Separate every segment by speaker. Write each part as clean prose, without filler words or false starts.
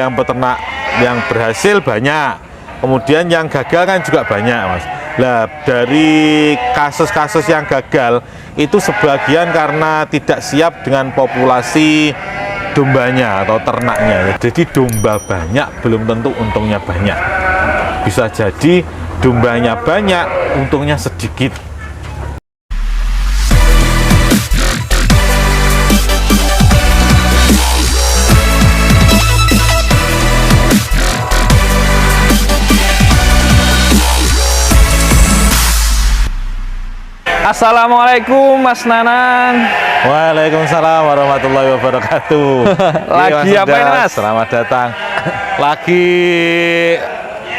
Speaker 1: yang peternak yang berhasil banyak, kemudian yang gagal kan juga banyak, Mas. Nah, dari kasus-kasus yang gagal itu sebagian karena tidak siap dengan populasi dombanya atau ternaknya. Jadi domba banyak belum tentu untungnya banyak. Bisa jadi dombanya banyak, untungnya sedikit.
Speaker 2: Assalamualaikum Mas Nanang.
Speaker 1: Waalaikumsalam warahmatullahi wabarakatuh.
Speaker 2: Lagi
Speaker 1: Mas
Speaker 2: apa ini, Mas?
Speaker 1: Selamat datang. Lagi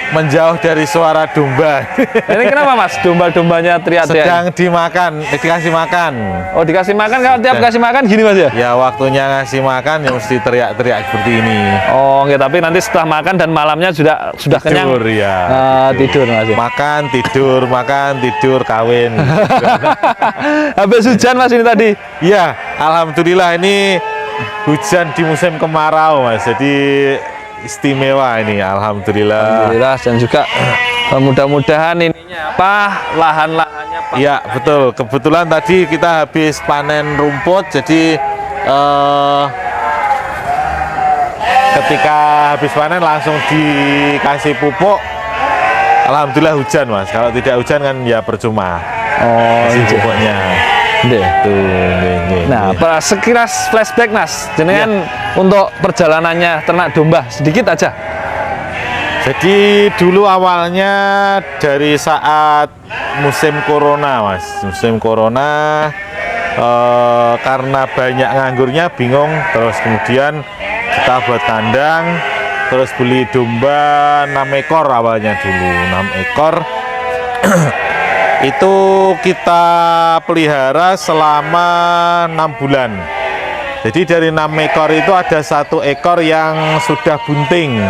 Speaker 1: menjauh dari suara domba.
Speaker 2: Ini kenapa Mas? Domba-dombanya teriak-teriak?
Speaker 1: Sedang dimakan, dikasih makan.
Speaker 2: Oh, dikasih makan. Kalau tiap kasih makan gini Mas ya?
Speaker 1: Ya waktunya ngasih makan ya mesti teriak-teriak seperti ini.
Speaker 2: Oh, oke. Tapi nanti setelah makan dan malamnya sudah kenyang.
Speaker 1: Tidur ya.
Speaker 2: Tidur Mas ya?
Speaker 1: Makan, tidur, kawin.
Speaker 2: Habis hujan Mas ini tadi?
Speaker 1: Iya, alhamdulillah ini hujan di musim kemarau, Mas. Jadi istimewa ini, alhamdulillah.
Speaker 2: Alhamdulillah, dan juga mudah-mudahan ininya lahan-lahannya
Speaker 1: Iya, betul. Kebetulan tadi kita habis panen rumput, jadi ketika habis panen langsung dikasih pupuk. Alhamdulillah hujan, Mas. Kalau tidak hujan kan ya percuma.
Speaker 2: Oh,
Speaker 1: pupuknya.
Speaker 2: Nah, sekilas flashback Mas, jenengan untuk perjalanannya ternak domba sedikit aja.
Speaker 1: Jadi dulu awalnya dari saat musim corona, Mas. Musim corona karena banyak nganggurnya bingung, terus kemudian kita buat kandang, terus beli domba 6 ekor awalnya dulu, 6 ekor. Itu kita pelihara selama 6 bulan. Jadi dari 6 ekor itu ada 1 ekor yang sudah bunting.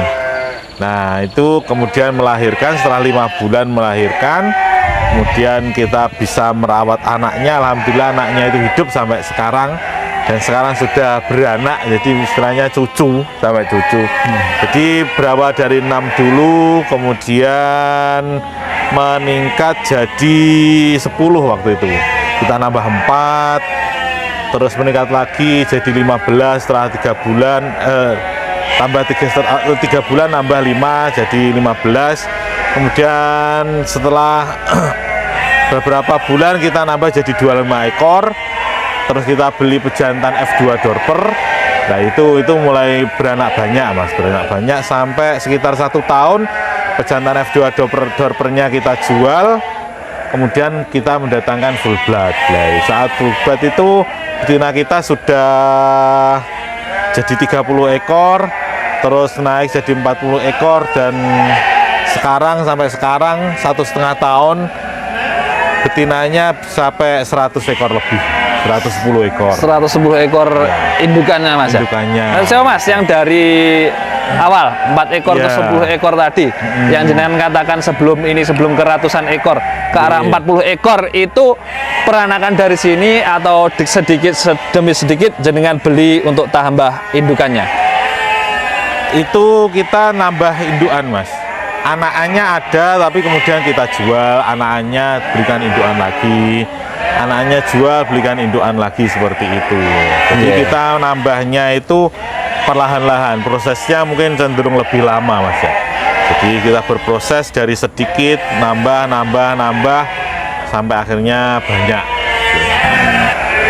Speaker 1: Nah, itu kemudian melahirkan setelah 5 bulan melahirkan. Kemudian kita bisa merawat anaknya. Alhamdulillah anaknya itu hidup sampai sekarang. Dan sekarang sudah beranak, jadi istilahnya cucu sampai cucu. Jadi berawal dari 6 dulu, kemudian meningkat jadi 10 waktu itu. Kita nambah 4, terus meningkat lagi jadi 15 setelah 3 bulan, tambah 3 bulan nambah 5 jadi 15. Kemudian setelah beberapa bulan kita nambah jadi 25 ekor. Terus kita beli pejantan F2 Dorper. Nah itu mulai beranak banyak, Mas, beranak banyak sampai sekitar 1 tahun. Pejantan F2 Dorpernya kita jual, kemudian kita mendatangkan full blood. Nah, saat full blood itu betina kita sudah jadi 30 ekor, terus naik jadi 40 ekor, dan sampai sekarang 1,5 tahun betinanya sampai 100 ekor lebih. 110 ekor.
Speaker 2: 110 ekor indukannya Mas.
Speaker 1: Indukannya.
Speaker 2: Saya Mas yang dari awal 4 ekor ke 10 ekor tadi, yang jenengan katakan sebelum ke ratusan ekor ke arah 40 ekor itu peranakan dari sini atau sedikit demi sedikit jenengan beli untuk tambah indukannya?
Speaker 1: Itu kita nambah indukan, Mas. Anakannya ada tapi kemudian kita jual anakannya, berikan indukan lagi. Anaknya jual, belikan indukan lagi, seperti itu. Jadi kita nambahnya itu perlahan-lahan, prosesnya mungkin cenderung lebih lama, Mas ya. Jadi kita berproses dari sedikit nambah sampai akhirnya banyak.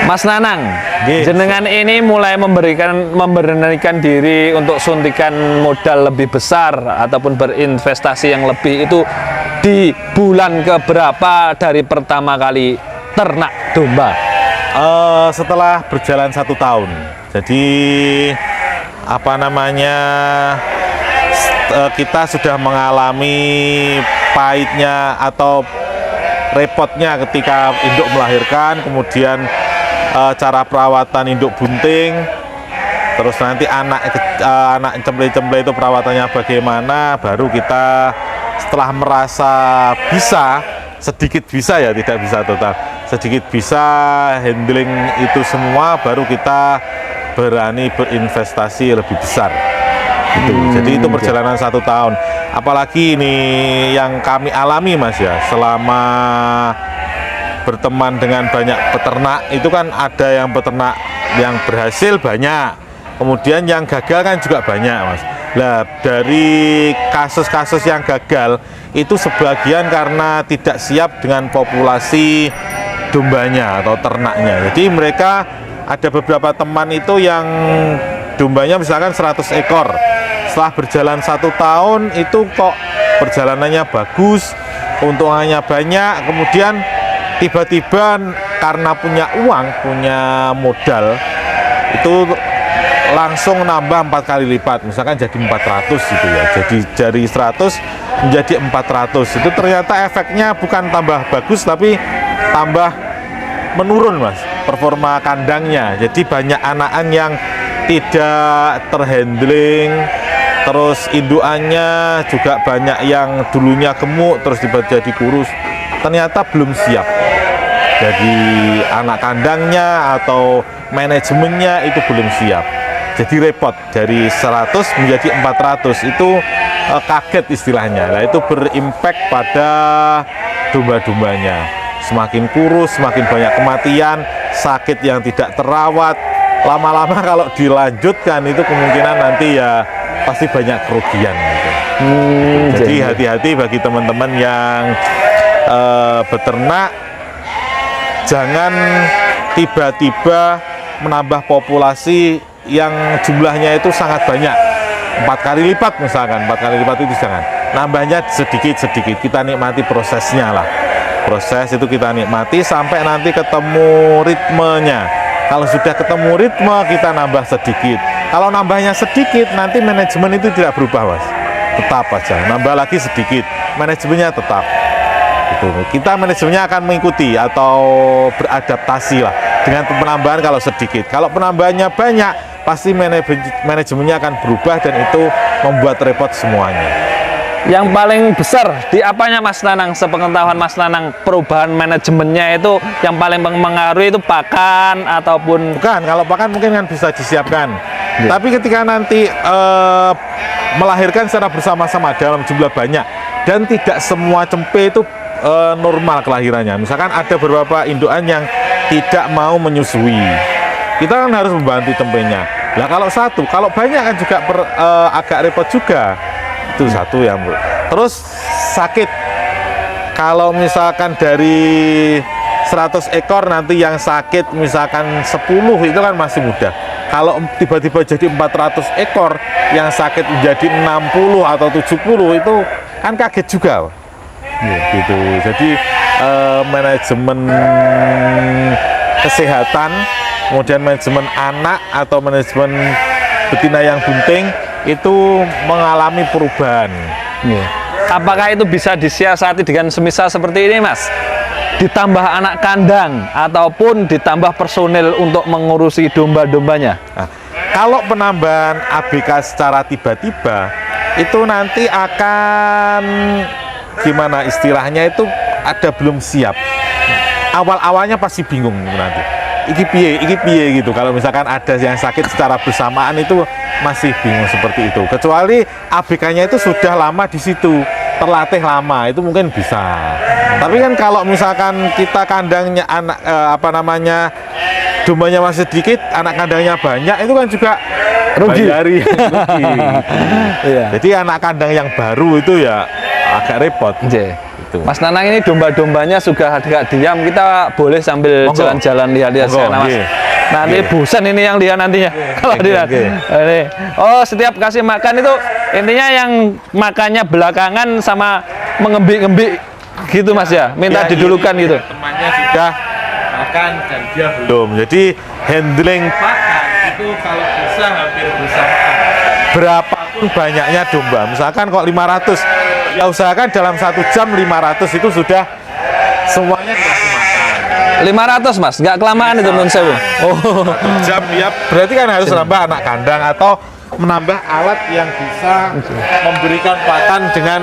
Speaker 2: Mas Nanang, jenengan ini mulai memberanikan diri untuk suntikan modal lebih besar ataupun berinvestasi yang lebih itu di bulan keberapa dari pertama kali ternak domba?
Speaker 1: Setelah berjalan 1 tahun. Jadi kita sudah mengalami pahitnya atau repotnya ketika induk melahirkan, kemudian cara perawatan induk bunting, terus nanti anak cemple-cemple itu perawatannya bagaimana. Baru kita setelah merasa bisa, sedikit bisa ya, tidak bisa total, sedikit bisa handling itu semua, baru kita berani berinvestasi lebih besar. Gitu. Jadi itu perjalanan 1 tahun. Apalagi ini yang kami alami Mas ya, selama berteman dengan banyak peternak itu kan ada yang peternak yang berhasil banyak, kemudian yang gagal kan juga banyak Mas. Nah dari kasus-kasus yang gagal itu sebagian karena tidak siap dengan populasi dombanya atau ternaknya. Jadi mereka ada beberapa teman itu yang dombanya misalkan 100 ekor, setelah berjalan 1 tahun itu kok perjalanannya bagus, keuntungannya banyak, kemudian tiba-tiba karena punya uang, punya modal itu langsung nambah 4 kali lipat, misalkan jadi 400 gitu ya. Jadi dari 100 menjadi 400. Itu ternyata efeknya bukan tambah bagus tapi tambah menurun Mas performa kandangnya. Jadi banyak anakan yang tidak terhandling, terus indukannya juga banyak yang dulunya gemuk terus tiba-tiba jadi kurus, ternyata belum siap. Jadi anak kandangnya atau manajemennya itu belum siap. Jadi repot, dari 100 menjadi 400 itu kaget istilahnya. Nah itu berimpact pada domba-dombanya. Semakin kurus, semakin banyak kematian, sakit yang tidak terawat. Lama-lama kalau dilanjutkan itu kemungkinan nanti ya pasti banyak kerugian gitu. Jadi hati-hati bagi teman-teman yang beternak, jangan tiba-tiba menambah populasi yang jumlahnya itu sangat banyak, 4 kali lipat misalkan, 4 kali lipat itu jangan. Nambahnya sedikit-sedikit, kita nikmati prosesnya lah. Proses itu kita nikmati sampai nanti ketemu ritmenya. Kalau sudah ketemu ritme, kita nambah sedikit. Kalau nambahnya sedikit, nanti manajemen itu tidak berubah Mas, tetap aja, nambah lagi sedikit, manajemennya tetap. Gitu. Kita manajemennya akan mengikuti atau beradaptasi lah dengan penambahan kalau sedikit. Kalau penambahannya banyak, pasti manajemennya akan berubah dan itu membuat repot semuanya.
Speaker 2: Yang paling besar di apanya Mas Nanang, sepengetahuan Mas Nanang, perubahan manajemennya itu yang paling mengaruhi itu pakan ataupun?
Speaker 1: Bukan, kalau pakan mungkin kan bisa disiapkan. Tapi ketika nanti melahirkan secara bersama-sama dalam jumlah banyak dan tidak semua cempe itu normal kelahirannya. Misalkan ada beberapa indukan yang tidak mau menyusui, kita kan harus membantu cempenya. Nah kalau satu, kalau banyak kan juga agak repot juga. Itu satu ya Bu. Terus sakit, kalau misalkan dari 100 ekor nanti yang sakit misalkan 10 itu kan masih mudah. Kalau tiba-tiba jadi 400 ekor yang sakit menjadi 60 atau 70 itu kan kaget juga gitu. Jadi manajemen kesehatan, kemudian manajemen anak atau manajemen betina yang bunting itu mengalami perubahan.
Speaker 2: Apakah itu bisa disiasati dengan semisal seperti ini Mas? Ditambah anak kandang ataupun ditambah personil untuk mengurusi domba-dombanya?
Speaker 1: Nah, kalau penambahan ABK secara tiba-tiba itu nanti akan gimana istilahnya, itu ada belum siap. Awal-awalnya pasti bingung nanti. Iki piye gitu. Kalau misalkan ada yang sakit secara bersamaan itu masih bingung seperti itu. Kecuali ABK-nya itu sudah lama di situ, terlatih lama, itu mungkin bisa. Tapi kan kalau misalkan kita kandangnya anak dombanya masih sedikit, anak kandangnya banyak, itu kan juga
Speaker 2: rugi.
Speaker 1: Rugi. Jadi anak kandang yang baru itu ya agak repot.
Speaker 2: Mas Nanang ini domba-dombanya sudah agak diam, kita boleh sambil jalan-jalan lihat-lihat sana Mas. Nanti bosan ini yang lihat nantinya kalau dilihat. Oh, setiap kasih makan itu intinya yang makannya belakangan sama mengembik-embik gitu Mas ya, minta didulukan gitu.
Speaker 1: Temannya sudah makan dan dia belum. Jadi handling pakan itu kalau bisa hampir bersamaan. Berapapun banyaknya domba, misalkan kok 500, ya usahakan dalam 1 jam 500 itu sudah semuanya dikasih makan.
Speaker 2: 500 Mas, nggak kelamaan itu menurut saya.
Speaker 1: Oh, 1 jam ya, berarti kan harus nambah anak kandang atau menambah alat yang bisa memberikan pakan dengan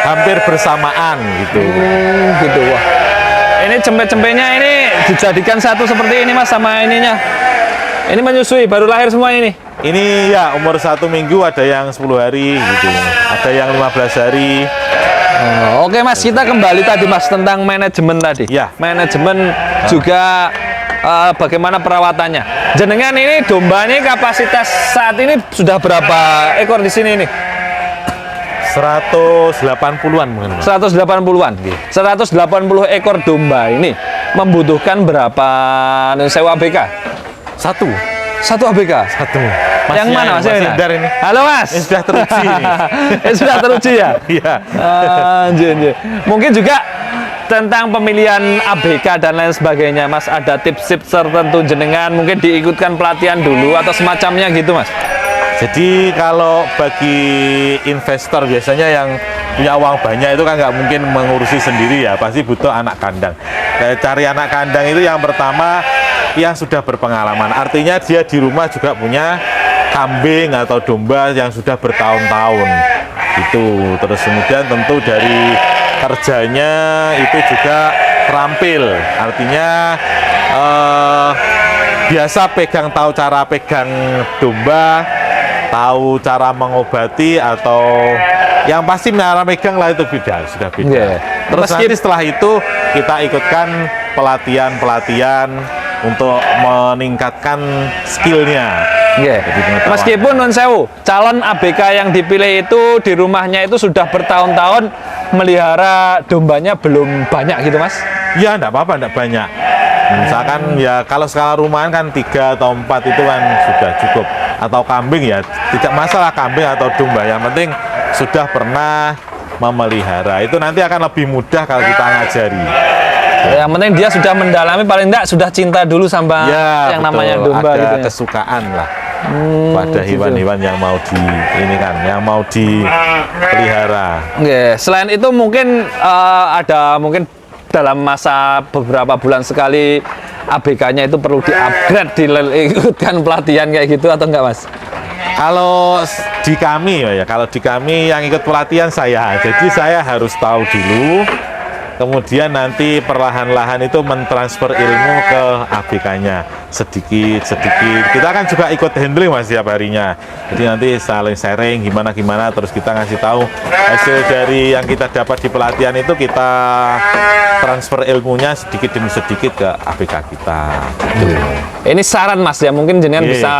Speaker 1: hampir bersamaan gitu.
Speaker 2: Gitu wah. Ini cempe-cempenya ini dijadikan satu seperti ini Mas sama ininya. Ini menyusui, baru lahir semua ini.
Speaker 1: Ini ya umur 1 minggu, ada yang 10 hari gitu, ada yang 15 hari.
Speaker 2: Oke Mas, kita kembali tadi Mas tentang manajemen tadi.
Speaker 1: Ya.
Speaker 2: Manajemen juga bagaimana perawatannya. Jenengan ini domba ini kapasitas saat ini sudah berapa ekor di sini ini?
Speaker 1: 180-an mungkin.
Speaker 2: 180-an. 180 ekor domba ini membutuhkan berapa sewa ABK?
Speaker 1: Satu
Speaker 2: ABK.
Speaker 1: Satu.
Speaker 2: Yang mana Mas?
Speaker 1: Mas Indar ini.
Speaker 2: Halo Mas.
Speaker 1: Ini sudah teruji ini.
Speaker 2: Sudah teruji ya?
Speaker 1: Iya.
Speaker 2: Anjir. Mungkin juga tentang pemilihan ABK dan lain sebagainya, Mas, ada tips-tips tertentu jenengan mungkin diikutkan pelatihan dulu atau semacamnya gitu, Mas?
Speaker 1: Jadi kalau bagi investor biasanya yang punya uang banyak itu kan nggak mungkin mengurusi sendiri ya, pasti butuh anak kandang. Cari anak kandang itu yang pertama yang sudah berpengalaman, artinya dia di rumah juga punya kambing atau domba yang sudah bertahun-tahun itu. Terus kemudian tentu dari kerjanya itu juga terampil, artinya biasa tahu cara pegang domba, tahu cara mengobati, atau yang pasti cara megang lah itu sudah beda.
Speaker 2: Yeah.
Speaker 1: Terus nanti setelah itu kita ikutkan pelatihan untuk meningkatkan skillnya.
Speaker 2: Yeah. Meskipun non sewu, calon ABK yang dipilih itu di rumahnya itu sudah bertahun-tahun melihara dombanya belum banyak gitu, Mas?
Speaker 1: Ya, enggak apa-apa, enggak banyak. Misalkan ya kalau skala rumahan kan 3 atau 4 itu kan sudah cukup. Atau kambing ya, tidak masalah kambing atau domba, yang penting sudah pernah memelihara. Itu nanti akan lebih mudah kalau kita ngajari.
Speaker 2: Yang penting dia sudah mendalami, paling enggak sudah cinta dulu sama
Speaker 1: ya,
Speaker 2: yang
Speaker 1: betul.
Speaker 2: namanya domba
Speaker 1: ada
Speaker 2: gitu ya.
Speaker 1: Kesukaan lah pada hewan-hewan yang mau yang mau dipelihara.
Speaker 2: Selain itu mungkin ada mungkin dalam masa beberapa bulan sekali ABK-nya itu perlu di-upgrade, diikutkan pelatihan kayak gitu atau enggak, Mas?
Speaker 1: Kalau di kami yang ikut pelatihan saya, jadi saya harus tahu dulu, kemudian nanti perlahan-lahan itu mentransfer ilmu ke ABK-nya sedikit-sedikit. Kita kan juga ikut handling Mas setiap harinya. Jadi nanti saling sharing gimana, terus kita ngasih tahu hasil dari yang kita dapat di pelatihan itu, kita transfer ilmunya sedikit demi sedikit ke ABK kita.
Speaker 2: Ini saran Mas ya, mungkin jenengan bisa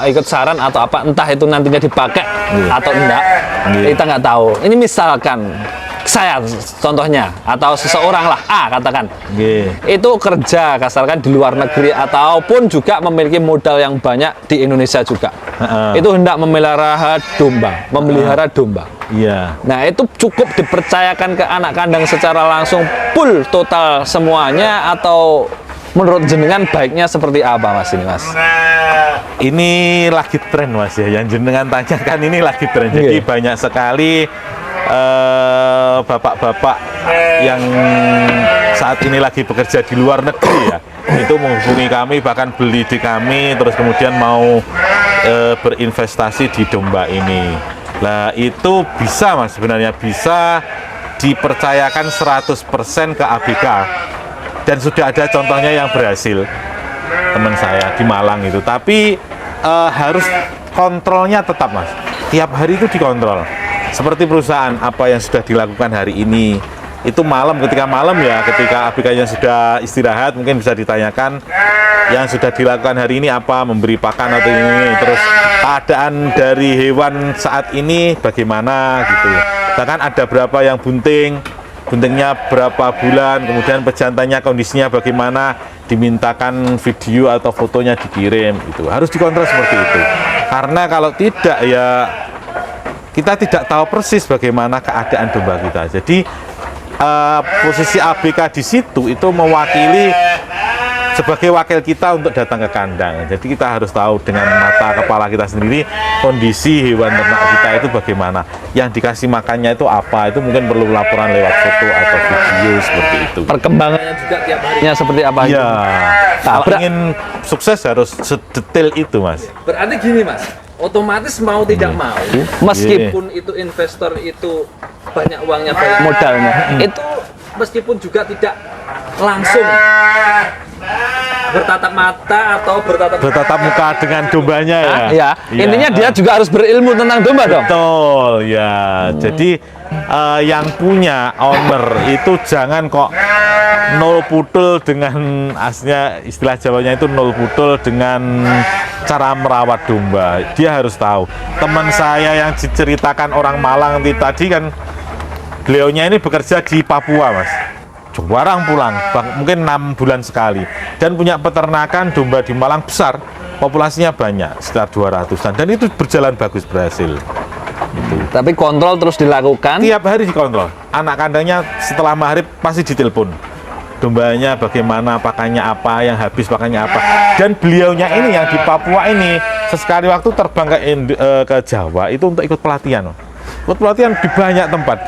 Speaker 2: ikut saran atau apa, entah itu nantinya dipakai atau enggak. Kita nggak tahu. Ini misalkan saya contohnya, atau seseorang lah katakan itu kerja kasarkan di luar negeri ataupun juga memiliki modal yang banyak di Indonesia juga, itu hendak memelihara domba. Nah itu cukup dipercayakan ke anak kandang secara langsung full total semuanya, atau menurut jenengan baiknya seperti apa Mas ini, Mas?
Speaker 1: Ini lagi tren Mas ya, yang jenengan tanyakan ini lagi tren. Jadi banyak sekali bapak-bapak yang saat ini lagi bekerja di luar negeri ya, itu menghubungi kami, bahkan beli di kami, terus kemudian mau berinvestasi di domba ini. Nah itu bisa Mas, sebenarnya bisa dipercayakan 100% ke ABK, dan sudah ada contohnya yang berhasil, teman saya di Malang itu. Tapi harus kontrolnya tetap Mas, tiap hari itu dikontrol. Seperti perusahaan, apa yang sudah dilakukan hari ini, itu ketika ABK-nya sudah istirahat, mungkin bisa ditanyakan yang sudah dilakukan hari ini apa, memberi pakan atau ini, terus keadaan dari hewan saat ini bagaimana gitu. Bahkan ada berapa yang buntingnya berapa bulan, kemudian pejantannya kondisinya bagaimana, dimintakan video atau fotonya dikirim, itu harus dikontrol seperti itu. Karena kalau tidak ya kita tidak tahu persis bagaimana keadaan domba kita. Jadi posisi ABK di situ itu mewakili sebagai wakil kita untuk datang ke kandang. Jadi kita harus tahu dengan mata kepala kita sendiri kondisi hewan ternak kita itu bagaimana. Yang dikasih makannya itu apa, itu mungkin perlu laporan lewat foto atau video seperti itu.
Speaker 2: Perkembangannya juga tiap harinya seperti apa?
Speaker 1: Iya. Kalau ingin sukses harus sedetail itu Mas.
Speaker 2: Berarti gini Mas, otomatis mau tidak mau, meskipun itu investor itu banyak uangnya, banyak modalnya, itu meskipun juga tidak langsung bertatap mata atau
Speaker 1: bertatap muka dengan dombanya ya.
Speaker 2: Ya, intinya dia juga harus berilmu tentang domba dong.
Speaker 1: Betul ya. Jadi yang punya owner itu jangan kok nol putul dengan aslinya, istilah Jawanya itu nol putul dengan cara merawat domba. Dia harus tahu. Teman saya yang diceritakan orang Malang tadi kan, beliaunya ini bekerja di Papua, Mas. Jarang pulang, mungkin 6 bulan sekali, dan punya peternakan domba di Malang besar, populasinya banyak, sekitar 200-an, dan itu berjalan bagus, berhasil. Gitu.
Speaker 2: Tapi kontrol terus dilakukan.
Speaker 1: Tiap hari dikontrol. Anak kandangnya setelah maghrib pasti ditelepon. Dombanya bagaimana, pakannya apa, yang habis pakannya apa. Dan beliaunya ini yang di Papua ini sesekali waktu terbang ke Jawa itu untuk ikut pelatihan. Ikut pelatihan di banyak tempat.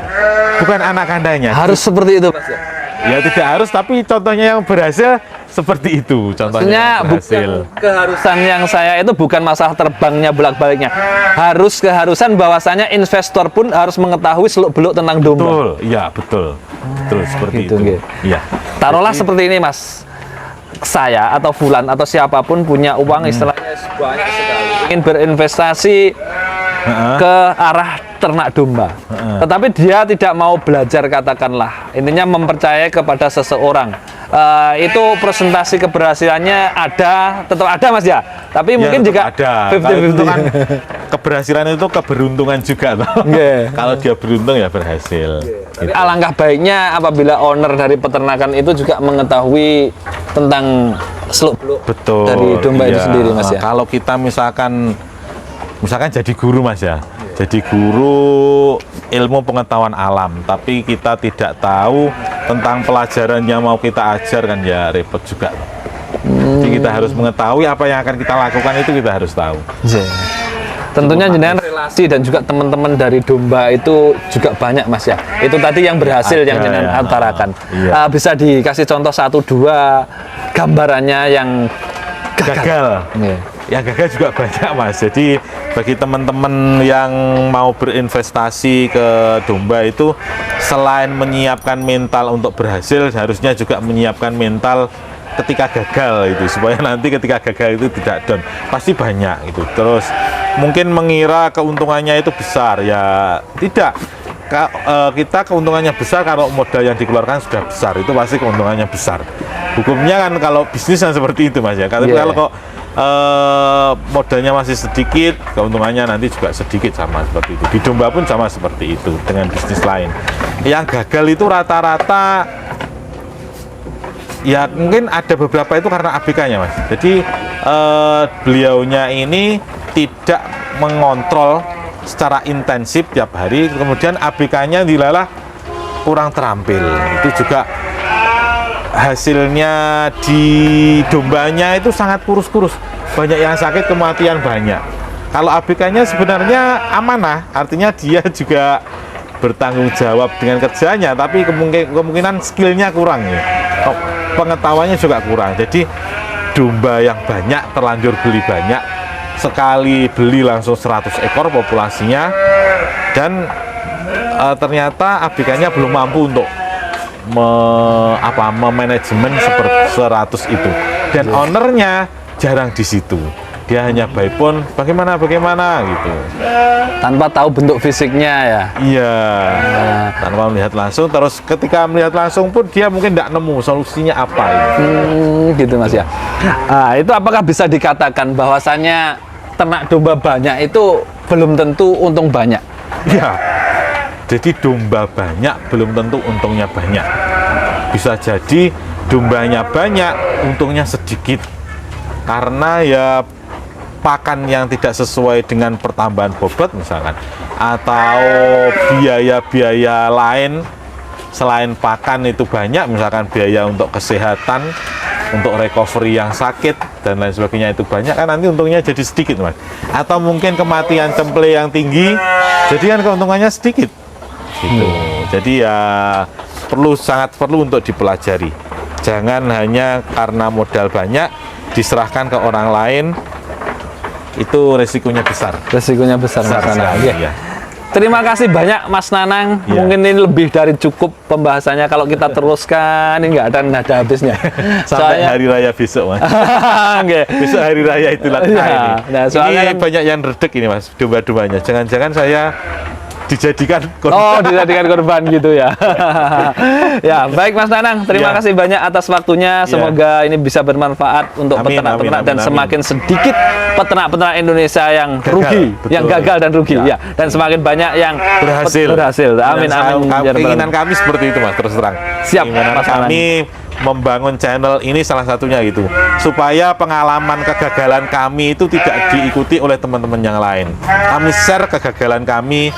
Speaker 1: Bukan anak kandangnya.
Speaker 2: Harus seperti itu, Mas ya.
Speaker 1: Ya tidak harus, tapi contohnya yang berhasil seperti itu. Contohnya
Speaker 2: bukan keharusan yang saya itu bukan masalah terbangnya bolak-baliknya. Harus keharusan bahwasanya investor pun harus mengetahui seluk-beluk tentang domba.
Speaker 1: Betul, iya betul. Betul seperti
Speaker 2: gitu,
Speaker 1: itu. Iya.
Speaker 2: Taruhlah seperti ini, Mas. Saya atau Fulan atau siapapun punya uang istilahnya banyak sekali, ingin berinvestasi ke arah ternak domba. Tetapi dia tidak mau belajar, katakanlah. Intinya mempercayai kepada seseorang. Itu presentasi keberhasilannya tetap ada, Mas ya. Tapi mungkin juga
Speaker 1: ada.
Speaker 2: 50-50.
Speaker 1: Itu kan keberhasilan itu keberuntungan juga toh. Kalau dia beruntung ya berhasil.
Speaker 2: Tapi alangkah baiknya apabila owner dari peternakan itu juga mengetahui tentang seluk-beluk dari domba itu sendiri, Mas ya.
Speaker 1: Kalau kita misalkan jadi guru, Mas ya. Jadi guru ilmu pengetahuan alam, tapi kita tidak tahu tentang pelajaran yang mau kita ajar kan ya repot juga. Jadi kita harus mengetahui apa yang akan kita lakukan, itu kita harus tahu.
Speaker 2: Tentunya jenengan relasi dan juga teman-teman dari domba itu juga banyak, Mas ya. Itu tadi yang berhasil yang jenengan antarakan. Bisa dikasih contoh 1-2 gambarannya yang gagal. Yang gagal juga banyak, Mas. Jadi bagi teman-teman yang mau berinvestasi ke domba itu, selain menyiapkan mental untuk berhasil, harusnya juga menyiapkan mental ketika gagal itu, supaya nanti ketika gagal itu tidak down. Pasti banyak itu. Terus mungkin mengira keuntungannya itu besar, ya tidak. Kita keuntungannya besar kalau modal yang dikeluarkan sudah besar, itu pasti keuntungannya besar. Hukumnya kan kalau bisnis kan seperti itu, Mas ya. Kalau kok modalnya masih sedikit, keuntungannya nanti juga sedikit, sama seperti itu. Di domba pun sama seperti itu dengan bisnis lain. Yang gagal itu rata-rata ya mungkin ada beberapa itu karena ABK-nya, Mas. Jadi beliaunya ini tidak mengontrol secara intensif tiap hari, kemudian ABK-nya dilalah kurang terampil. Itu juga hasilnya di dombanya itu sangat kurus-kurus, banyak yang sakit, kematian banyak. Kalau ABK-nya sebenarnya amanah, artinya dia juga bertanggung jawab dengan kerjanya, tapi kemungkinan skillnya kurang ya, pengetahuannya juga kurang. Jadi domba yang banyak, terlanjur beli banyak, sekali beli langsung 100 ekor populasinya, dan ternyata ABK-nya belum mampu untuk memanajemen seperti 100 itu, dan ownernya jarang di situ. Dia hanya by phone, bagaimana gitu, tanpa tahu bentuk fisiknya ya.
Speaker 1: Iya, tanpa melihat langsung. Terus ketika melihat langsung pun dia mungkin tidak nemu solusinya apa
Speaker 2: gitu, Mas ya. Itu apakah bisa dikatakan bahwasannya ternak domba banyak itu belum tentu untung banyak?
Speaker 1: Iya. Jadi domba banyak belum tentu untungnya banyak. Bisa jadi dombanya banyak, untungnya sedikit. Karena ya pakan yang tidak sesuai dengan pertambahan bobot misalkan, atau biaya-biaya lain selain pakan itu banyak, misalkan biaya untuk kesehatan, untuk recovery yang sakit dan lain sebagainya itu banyak, kan nanti untungnya jadi sedikit, Mas. Atau mungkin kematian cemple yang tinggi, jadi kan keuntungannya sedikit gitu. Jadi ya sangat perlu untuk dipelajari. Jangan hanya karena modal banyak diserahkan ke orang lain, itu resikonya besar.
Speaker 2: Resikonya besar, Mas.
Speaker 1: Ya.
Speaker 2: Terima kasih banyak Mas Nanang.
Speaker 1: Ya.
Speaker 2: Mungkin ini lebih dari cukup pembahasannya. Kalau kita teruskan ini nggak ada habisnya.
Speaker 1: Sampai hari raya besok, Mas.
Speaker 2: Oke.
Speaker 1: Besok hari raya Idul Adha
Speaker 2: Iya.
Speaker 1: ini.
Speaker 2: Nah, soalnya
Speaker 1: ini
Speaker 2: kan-
Speaker 1: banyak yang redek ini, Mas, domba-dombanya. Jangan-jangan saya dijadikan
Speaker 2: Oh, dijadikan korban gitu ya. Ya, baik Mas Nanang, terima
Speaker 1: Ya.
Speaker 2: kasih banyak atas waktunya. Semoga ini bisa bermanfaat untuk
Speaker 1: Amin,
Speaker 2: peternak-peternak
Speaker 1: amin,
Speaker 2: dan
Speaker 1: amin,
Speaker 2: semakin sedikit peternak-peternak Indonesia yang
Speaker 1: Gagal,
Speaker 2: rugi,
Speaker 1: betul.
Speaker 2: yang gagal dan rugi ya. Dan semakin banyak yang
Speaker 1: berhasil.
Speaker 2: Amin,
Speaker 1: Dan
Speaker 2: amin. Ya Rabbal
Speaker 1: Keinginan
Speaker 2: Alamin.
Speaker 1: kami seperti itu, Mas, terus terang.
Speaker 2: Siap,
Speaker 1: Keinginan
Speaker 2: Mas
Speaker 1: kami membangun channel ini salah satunya gitu, supaya pengalaman kegagalan kami itu tidak diikuti oleh teman-teman yang lain. Kami share kegagalan kami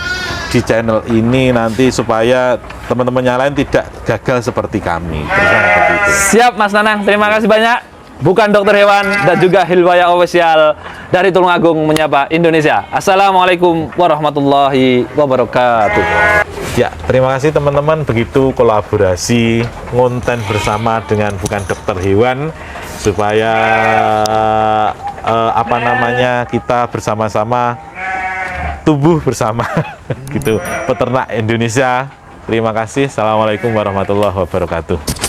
Speaker 1: di channel ini nanti supaya teman-teman yang lain tidak gagal seperti kami. Terus terang seperti itu.
Speaker 2: Siap Mas Nanang, terima kasih banyak. Bukan Dokter Hewan dan juga Hilwaya Official dari Tulungagung menyapa Indonesia. Assalamualaikum warahmatullahi wabarakatuh.
Speaker 1: Ya, terima kasih teman-teman. Begitu kolaborasi ngonten bersama dengan Bukan Dokter Hewan supaya kita bersama-sama tumbuh bersama gitu peternak Indonesia. Terima kasih. Assalamualaikum warahmatullahi wabarakatuh.